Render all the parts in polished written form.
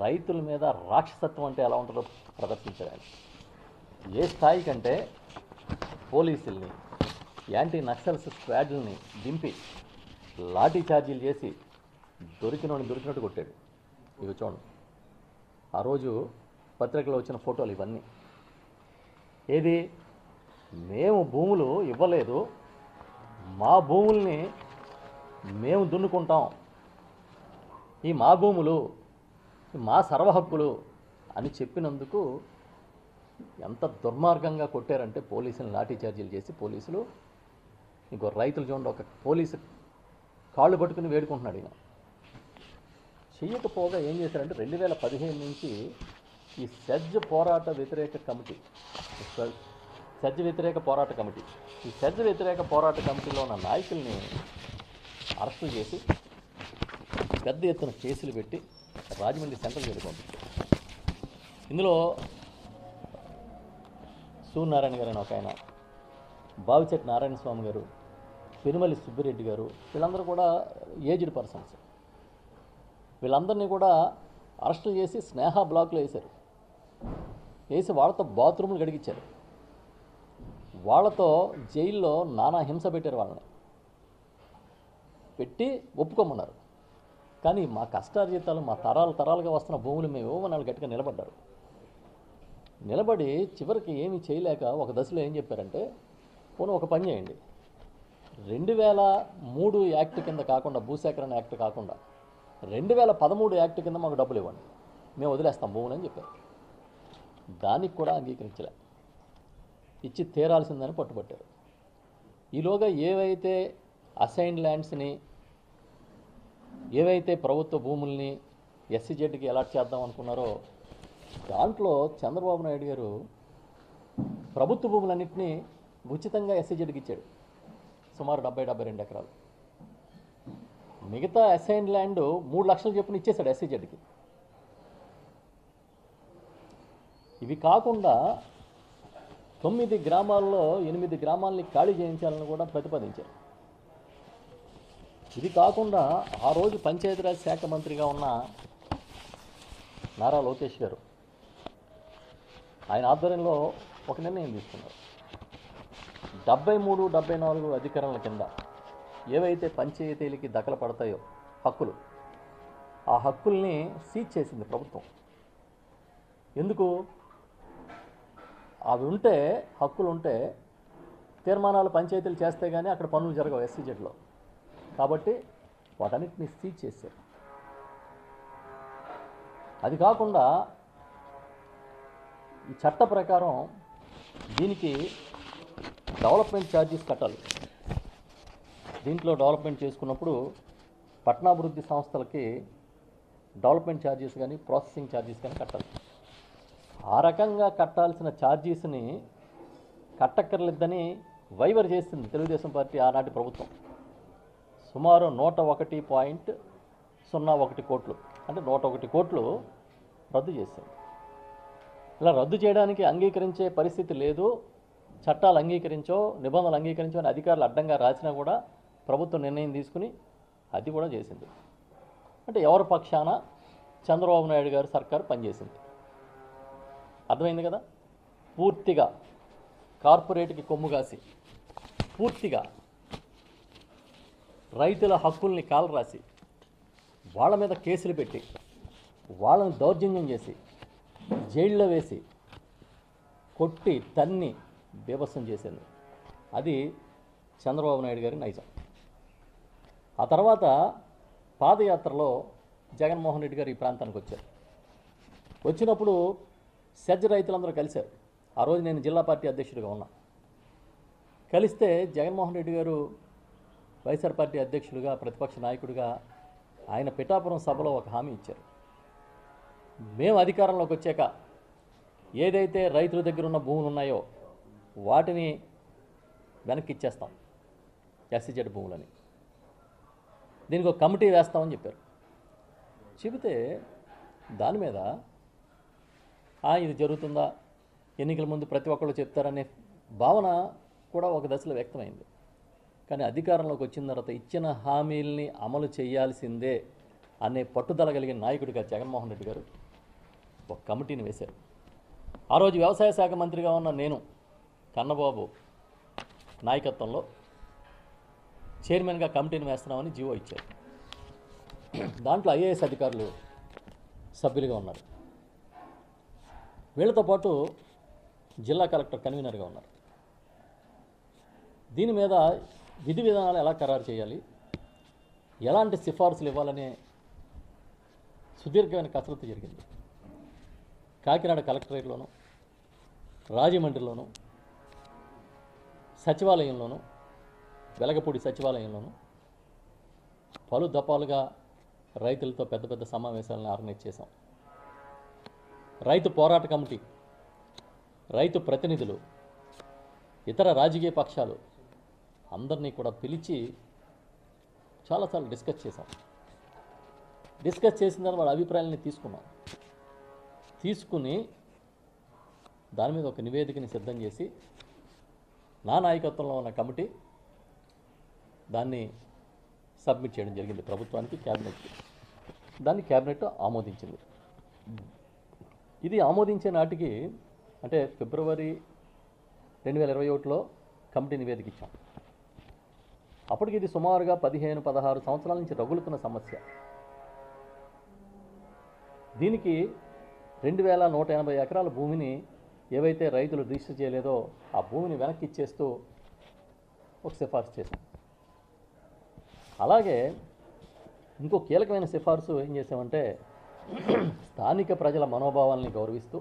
రైతుల మీద రాక్షసత్వం అంటే ఎలా ఉంటుందో ప్రదర్శించారు ఆయన. ఏ స్థాయి కంటే పోలీసుల్ని, యాంటీ నక్సల్స్ స్క్వాడ్లని దింపి లాఠీ ఛార్జీలు చేసి దొరికినట్టు కొట్టాడు. ఇవి చూడండి, ఆ రోజు పత్రికలో వచ్చిన ఫోటోలు ఇవన్నీ. ఏది, మేము భూములు ఇవ్వలేదు, మా భూముల్ని మేము దున్నుకుంటాం, ఈ మా భూములు, మా సర్వహక్కులు అని చెప్పినందుకు ఎంత దుర్మార్గంగా కొట్టారంటే పోలీసులు లాఠీ ఛార్జీలు చేసి. పోలీసులు ఇంకో రైతులు చూడండి, ఒక పోలీసు కాళ్ళు పట్టుకుని వేడుకుంటున్నాడు ఈయన. చెయ్యకపోగా ఏం చేశారంటే 2015 నుంచి ఈ సెజ్ పోరాట వ్యతిరేక కమిటీ, సెజ్ వ్యతిరేక పోరాట కమిటీ, ఈ సెజ్ వ్యతిరేక పోరాట కమిటీలో ఉన్న నాయకుల్ని అరెస్టులు చేసి పెద్ద ఎత్తున కేసులు పెట్టి రాజమండ్రి సెంట్రల్ జైలుకి పంపించారు. ఇందులో సూర్యనారాయణ గారు అని ఒక ఆయన, బావిచెట్టి నారాయణ స్వామి గారు, పెనుమల్లి సుబ్బిరెడ్డి గారు, వీళ్ళందరూ కూడా ఏజ్డ్ పర్సన్స్. వీళ్ళందరినీ కూడా అరెస్టులు చేసి స్నేహ బ్లాక్లో వేశారు. వేసి వాళ్ళతో బాత్రూములు గడిగించారు. వాళ్ళతో జైల్లో నానా హింస పెట్టారు. వాళ్ళని పెట్టి ఒప్పుకోమన్నారు. కానీ మా కష్టార్జితాలు, మా తరాలుగా వస్తున్న భూములు మేము ఇవ్వమని వాళ్ళు గట్టిగా నిలబడ్డారు. నిలబడి చివరికి ఏమీ చేయలేక ఒక దశలో ఏం చెప్పారంటే, పోనీ ఒక పని చేయండి, 2003 యాక్ట్ కింద కాకుండా, భూసేకరణ యాక్ట్ కాకుండా 2013 యాక్ట్ కింద మాకు డబ్బులు ఇవ్వండి, మేము వదిలేస్తాం భూములు అని చెప్పారు. దానికి కూడా అంగీకరించలే, ఇచ్చి తీరాల్సిందని పట్టుబట్టారు. ఈలోగా ఏవైతే అసైన్డ్ ల్యాండ్స్ని, ఏవైతే ప్రభుత్వ భూముల్ని ఎస్సీజెడ్కి అలాట్ చేద్దాం అనుకున్నారో, దాంట్లో చంద్రబాబు నాయుడు గారు ప్రభుత్వ భూములన్నింటినీ ఉచితంగా ఎస్సీజెడ్కి ఇచ్చాడు. సుమారు 72 ఎకరాలు. మిగతా అసైన్డ్ ల్యాండ్ 3 లక్షలు చొప్పున ఇచ్చేశాడు ఎస్సీజెడ్కి. ఇవి కాకుండా 9 గ్రామాల్లో 8 గ్రామాలని ఖాళీ చేయించాలని కూడా ప్రతిపాదించారు. ఇది కాకుండా ఆ రోజు పంచాయతీరాజ్ శాఖ మంత్రిగా ఉన్న నారా లోకేష్ గారు, ఆయన ఆధ్వర్యంలో ఒక నిర్ణయం తీసుకున్నారు. 73, 74 అధికారుల కింద ఏవైతే పంచాయతీలకి దఖలు పడతాయో హక్కులు, ఆ హక్కుల్ని సీజ్ చేసింది ప్రభుత్వం. ఎందుకు? అవి ఉంటే, హక్కులు ఉంటే తీర్మానాలు పంచాయతీలు చేస్తే కానీ అక్కడ పనులు జరగవు ఎస్సీజెడ్లో. కాబట్టి వాటన్నిటిని సీజ్ చేశారు. అది కాకుండా ఈ చట్ట ప్రకారం దీనికి డెవలప్మెంట్ ఛార్జెస్ కట్టాలి. దీంట్లో డెవలప్మెంట్ చేసుకున్నప్పుడు పట్టణాభివృద్ధి సంస్థలకి డెవలప్మెంట్ ఛార్జెస్ కానీ, ప్రాసెసింగ్ ఛార్జెస్ కానీ కట్టాలి. ఆ రకంగా కట్టాల్సిన ఛార్జెస్ని కట్టక్కర్లేదని వైవర్ చేసింది తెలుగుదేశం పార్టీ ఆనాటి ప్రభుత్వం. సుమారు 101.01 కోట్లు, అంటే 101 కోట్లు రద్దు చేశారు. ఇలా రద్దు చేయడానికి అంగీకరించే పరిస్థితి లేదు, చట్టాలు అంగీకరించో, నిబంధనలు అంగీకరించో అని అధికారులు అడ్డంగా రాసినా కూడా ప్రభుత్వం నిర్ణయం తీసుకుని అది కూడా చేసింది. అంటే ఎవరి పక్షాన చంద్రబాబు నాయుడు గారు సర్కారు పనిచేసింది. అర్థమైంది కదా? పూర్తిగా కార్పొరేట్కి కొమ్ము కాసి, పూర్తిగా రైతుల హక్కుల్ని కాలరాసి, వాళ్ళ మీద కేసులు పెట్టి, వాళ్ళని దౌర్జన్యం చేసి, జైల్లో వేసి, కొట్టి తన్ని బీభత్సం చేసింది. అది చంద్రబాబు నాయుడు గారి నైజం. ఆ తర్వాత పాదయాత్రలో జగన్మోహన్ రెడ్డి గారు ఈ ప్రాంతానికి వచ్చారు. వచ్చినప్పుడు సెజ్ రైతులందరూ కలిశారు. ఆ రోజు నేను జిల్లా పార్టీ అధ్యక్షుడిగా ఉన్నా. కలిస్తే జగన్మోహన్ రెడ్డి గారు వైఎస్ఆర్ పార్టీ అధ్యక్షుడిగా, ప్రతిపక్ష నాయకుడిగా ఆయన పిఠాపురం సభలో ఒక హామీ ఇచ్చారు. మేము అధికారంలోకి వచ్చాక ఏదైతే రైతుల దగ్గర ఉన్న భూములు ఉన్నాయో వాటిని వెనక్కి ఇచ్చేస్తాం, ఎస్సీజెడ్ భూములని, దీనికి ఒక కమిటీ వేస్తామని చెప్పారు. చెబితే దాని మీద ఇది జరుగుతుందా, ఎన్నికల ముందు ప్రతి ఒక్కళ్ళు చెప్తారనే భావన కూడా ఒక దశలో వ్యక్తమైంది. కానీ అధికారంలోకి వచ్చిన తర్వాత ఇచ్చిన హామీల్ని అమలు చేయాల్సిందే అనే పట్టుదల కలిగిన నాయకుడిగా జగన్మోహన్ రెడ్డి గారు ఒక కమిటీని వేశారు. ఆ రోజు వ్యవసాయ శాఖ మంత్రిగా ఉన్న నేను కన్నబాబు నాయకత్వంలో చైర్మన్గా కమిటీని వేస్తున్నామని జీవో ఇచ్చారు. దాంట్లో ఐఏఎస్ అధికారులు సభ్యులుగా ఉన్నారు. వీళ్ళతో పాటు జిల్లా కలెక్టర్ కన్వీనర్గా ఉన్నారు. దీని మీద విధి విధానాలు ఎలా ఖరారు చేయాలి, ఎలాంటి సిఫార్సులు ఇవ్వాలనే సుదీర్ఘమైన కసరత్తు జరిగింది. కాకినాడ కలెక్టరేట్లోను, రాజమండ్రిలోను, సచివాలయంలోను, వెలగపూడి సచివాలయంలోను పలు దఫాలుగా రైతులతో పెద్ద పెద్ద సమావేశాలను ఆర్గనైజ్ చేశాం. రైతు పోరాట కమిటీ, రైతు ప్రతినిధులు, ఇతర రాజకీయ పక్షాలు అందరినీ కూడా పిలిచి చాలాసార్లు డిస్కస్ చేశాం. డిస్కస్ చేసిన తర్వాత వాళ్ళ అభిప్రాయాలని తీసుకుని దాని మీద ఒక నివేదికని సిద్ధం చేసి నా నాయకత్వంలో ఉన్న కమిటీ దాన్ని సబ్మిట్ చేయడం జరిగింది ప్రభుత్వానికి, క్యాబినెట్కి. దాన్ని క్యాబినెట్ ఆమోదించింది. ఇది ఆమోదించే నాటికి అంటే ఫిబ్రవరి 2021లో కమిటీ నివేదిక ఇచ్చాం. అప్పటికి ఇది సుమారుగా 15-16 సంవత్సరాల నుంచి రగులుతున్న సమస్య. దీనికి 2180 ఎకరాల భూమిని ఏవైతే రైతులు రిజిస్టర్ చేయలేదో ఆ భూమిని వెనక్కి ఇచ్చేస్తూ ఒక సిఫార్సు చేశాం. అలాగే ఇంకో కీలకమైన సిఫార్సు ఏం చేసామంటే స్థానిక ప్రజల మనోభావాల్ని గౌరవిస్తూ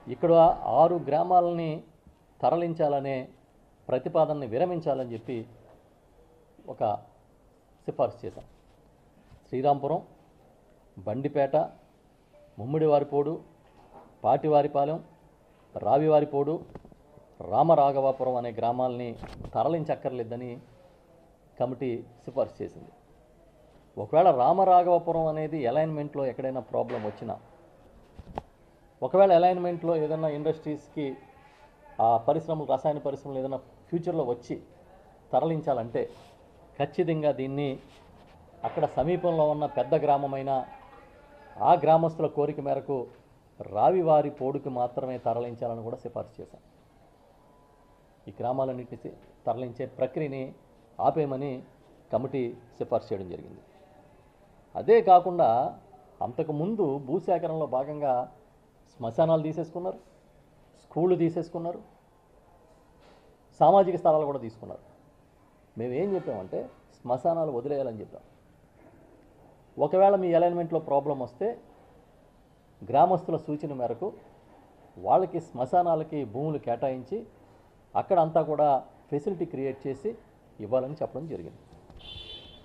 ఇక్కడ 6 గ్రామాలని తరలించాలనే ప్రతిపాదనని విరమించాలని చెప్పి ఒక సిఫార్సు చేశాం. శ్రీరాంపురం, బండిపేట, ముమ్మిడివారిపోడు, పాటివారిపాలెం, రావివారిపోడు, రామరాఘవాపురం అనే గ్రామాలని తరలించక్కర్లేదని కమిటీ సిఫార్సు చేసింది. ఒకవేళ రామరాఘవపురం అనేది అలైన్మెంట్లో ఎక్కడైనా ప్రాబ్లం వచ్చినా, ఒకవేళ అలైన్మెంట్లో ఏదైనా ఇండస్ట్రీస్కి ఆ పరిశ్రమలు, రసాయన పరిశ్రమలు ఏదైనా ఫ్యూచర్లో వచ్చి తరలించాలంటే ఖచ్చితంగా దీన్ని అక్కడ సమీపంలో ఉన్న పెద్ద గ్రామమైన ఆ గ్రామస్తుల కోరిక మేరకు రావివారి పోడుకి మాత్రమే తరలించాలని కూడా సిఫార్సు చేశాం. ఈ గ్రామాలన్నింటినీ తరలించే ప్రక్రియని ఆపేయమని కమిటీ సిఫార్సు చేయడం జరిగింది. అదే కాకుండా అంతకుముందు భూసేకరణలో భాగంగా శ్మశానాలు తీసేసుకున్నారు, స్కూళ్ళు తీసేసుకున్నారు, సామాజిక స్థలాలు కూడా తీసుకున్నారు. మేమేం చెప్పామంటే శ్మశానాలు వదిలేయాలని చెప్పాం. ఒకవేళ మీ అలైన్మెంట్లో ప్రాబ్లం వస్తే గ్రామస్తుల సూచన మేరకు వాళ్ళకి శ్మశానాలకి భూములు కేటాయించి అక్కడ అంతా కూడా ఫెసిలిటీ క్రియేట్ చేసి ఇవ్వాలని చెప్పడం జరిగింది.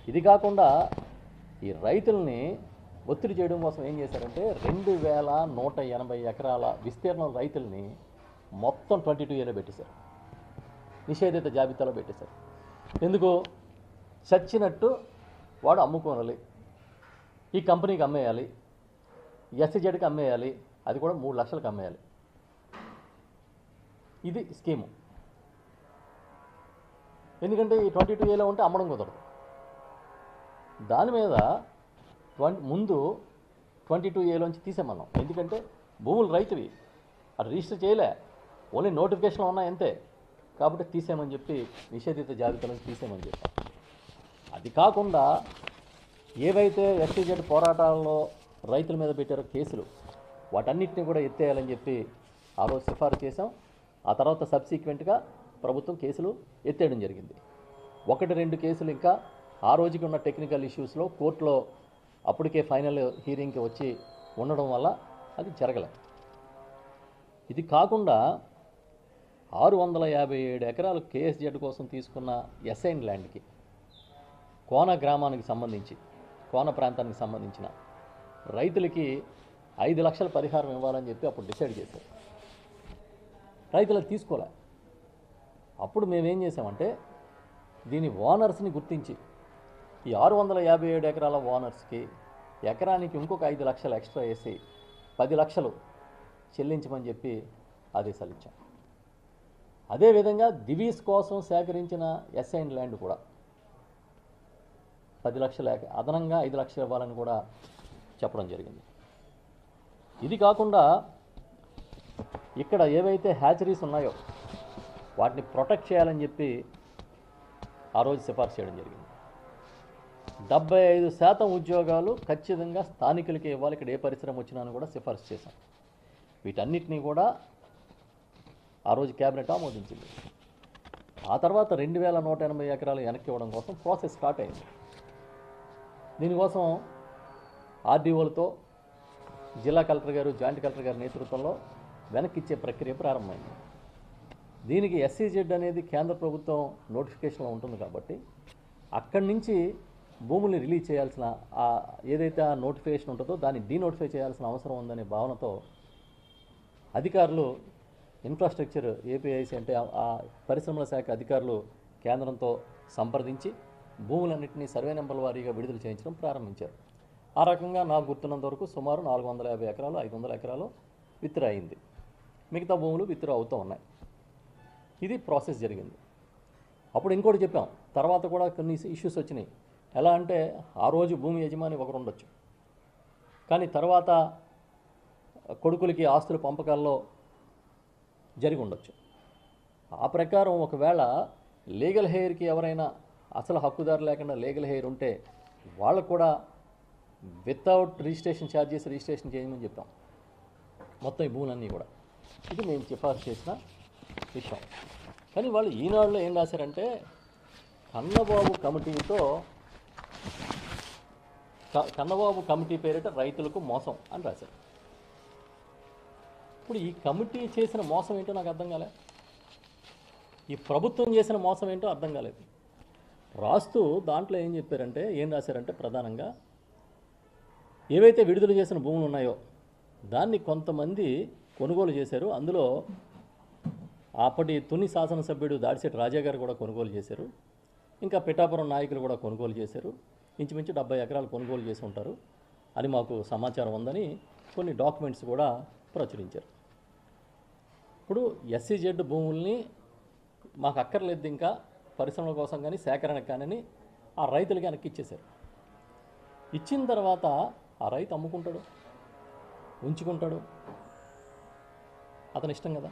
ఇది కాకుండా ఈ రైతుల్ని ఒత్తిడి చేయడం కోసం ఏం చేశారంటే 2180 ఎకరాల విస్తీర్ణం రైతుల్ని మొత్తం 22Aలో పెట్టేశారు, నిషేధిత జాబితాలో పెట్టేశారు. ఎందుకు? చచ్చినట్టు వాడు అమ్ముకోవాలి, ఈ కంపెనీకి అమ్మేయాలి, ఎస్సీజెడ్కి అమ్మేయాలి, అది కూడా 3 లక్షలకు అమ్మేయాలి. ఇది స్కీము. ఎందుకంటే ఈ 22Aలో ఉంటే అమ్మడం కుదరదు. దాని మీద ముందు 22Aలోంచి తీసేమన్నాం. ఎందుకంటే భూములు రైతువి, అది రిజిస్టర్ చేయలే, ఓన్లీ నోటిఫికేషన్లో ఉన్నాయి అంతే. కాబట్టి తీసేయమని చెప్పి నిషేధిత జాబితాలను తీసేయమని చెప్పాం. అది కాకుండా ఏవైతే ఎస్సీజెడ్ పోరాటాల్లో రైతుల మీద పెట్టారో కేసులు, వాటన్నిటిని కూడా ఎత్తేయాలని చెప్పి ఆ రోజు సిఫారసు చేశాం. ఆ తర్వాత సబ్సిక్వెంట్గా ప్రభుత్వం కేసులు ఎత్తేయడం జరిగింది. 1-2 కేసులు ఇంకా ఆ రోజుకి ఉన్న టెక్నికల్ ఇష్యూస్లో కోర్టులో అప్పటికే ఫైనల్ హీరింగ్కి వచ్చి ఉండడం వల్ల అది జరగలేదు. ఇది కాకుండా 657 ఎకరాలు కేఎస్జెడ్ కోసం తీసుకున్న ఎస్ఐన్ ల్యాండ్కి కోన గ్రామానికి సంబంధించి, కోన ప్రాంతానికి సంబంధించిన రైతులకి 5 లక్షల పరిహారం ఇవ్వాలని చెప్పి అప్పుడు డిసైడ్ చేశారు. రైతులకు తీసుకోలే. అప్పుడు మేమేం చేసామంటే దీని ఓనర్స్ని గుర్తించి ఈ 657 ఎకరాల ఓనర్స్కి ఎకరానికి ఇంకొక 5 లక్షలు ఎక్స్ట్రా వేసి 10 లక్షలు చెల్లించమని చెప్పి ఆదేశాలు ఇచ్చాం. అదేవిధంగా దివీస్ కోసం సేకరించిన ఎస్ఐన్ ల్యాండ్ కూడా 10 లక్షల అదనంగా 5 లక్షలు ఇవ్వాలని కూడా చెప్పడం జరిగింది. ఇది కాకుండా ఇక్కడ ఏవైతే హ్యాచరీస్ ఉన్నాయో వాటిని ప్రొటెక్ట్ చేయాలని చెప్పి ఆ రోజు సిఫార్సు చేయడం జరిగింది. 75% ఉద్యోగాలు ఖచ్చితంగా స్థానికులకే ఇవ్వాలి, ఇక్కడ ఏ పరిశ్రమ వచ్చినా అని కూడా సిఫార్సు చేశాం. వీటన్నిటినీ కూడా ఆ రోజు క్యాబినెట్ ఆమోదించింది. ఆ తర్వాత 2180 ఎకరాలు వెనక్కి ఇవ్వడం కోసం ప్రాసెస్ స్టార్ట్ అయింది. దీనికోసం ఆర్డీఓలతో జిల్లా కలెక్టర్ గారు, జాయింట్ కలెక్టర్ గారి నేతృత్వంలో వెనక్కి ఇచ్చే ప్రక్రియ ప్రారంభమైంది. దీనికి SEZ అనేది కేంద్ర ప్రభుత్వం నోటిఫికేషన్లో ఉంటుంది కాబట్టి అక్కడి నుంచి భూముల్ని రిలీజ్ చేయాల్సిన ఏదైతే ఆ నోటిఫికేషన్ ఉంటుందో దాన్ని డీనోటిఫై చేయాల్సిన అవసరం ఉందనే భావనతో అధికారులు ఇన్ఫ్రాస్ట్రక్చర్ ఏపీఐసి అంటే ఆ పరిశ్రమల శాఖ అధికారులు కేంద్రంతో సంప్రదించి భూములన్నింటినీ సర్వే నెంబర్ల వారీగా విడుదల చేయించడం ప్రారంభించారు. ఆ రకంగా నాకు గుర్తున్నంత వరకు సుమారు 450 ఎకరాలు 500 ఎకరాలు విత్డ్రా అయింది. మిగతా భూములు విత్డ్రా అవుతూ ఉన్నాయి. ఇది ప్రాసెస్ జరిగింది. అప్పుడు ఇంకోటి చెప్పాం, తర్వాత కూడా కొన్ని ఇష్యూస్ వచ్చినాయి. ఎలా అంటే ఆ రోజు భూమి యజమాని ఒకరు ఉండొచ్చు, కానీ తర్వాత కొడుకులకి ఆస్తుల పంపకాల్లో జరిగి ఉండొచ్చు. ఆ ప్రకారం ఒకవేళ లీగల్ హెయిర్కి ఎవరైనా అసలు హక్కుదారు లేకుండా లీగల్ హెయిర్ ఉంటే వాళ్ళకు కూడా వితౌట్ రిజిస్ట్రేషన్ ఛార్జెస్ రిజిస్ట్రేషన్ చేయమని చెప్పాం మొత్తం ఈ భూములన్నీ కూడా. ఇది మేము సిఫార్సు చేసిన విషయం. కానీ వాళ్ళు ఈనాడులో ఏం రాశారంటే కన్నబాబు కమిటీ పేరిట రైతులకు మోసం అని రాశారు. ఇప్పుడు ఈ కమిటీ చేసిన మోసం ఏంటో నాకు అర్థం కాలే, ఈ ప్రభుత్వం చేసిన మోసం ఏంటో అర్థం కాలేదు. రాస్తూ దాంట్లో ఏం రాశారంటే ప్రధానంగా ఏవైతే విడుదల చేసిన భూములు ఉన్నాయో దాన్ని కొంతమంది కొనుగోలు చేశారు. అందులో అప్పటి తుని శాసనసభ్యుడు దాడిశెట్టి రాజా గారు కూడా కొనుగోలు చేశారు. ఇంకా పిఠాపురం నాయకులు కూడా కొనుగోలు చేశారు. ఇంచుమించు 70 ఎకరాలు కొనుగోలు చేసి ఉంటారు అని మాకు సమాచారం ఉందని కొన్ని డాక్యుమెంట్స్ కూడా ప్రచురించారు. ఇప్పుడు SEZ భూముల్ని మాకు అక్కర్లేదు ఇంకా పరిశ్రమల కోసం కానీ సేకరణకు కానీ ఆ రైతులకి వెనక్కి ఇచ్చేశారు. ఇచ్చిన తర్వాత ఆ రైతు అమ్ముకుంటాడు, ఉంచుకుంటాడు, అతని ఇష్టం కదా.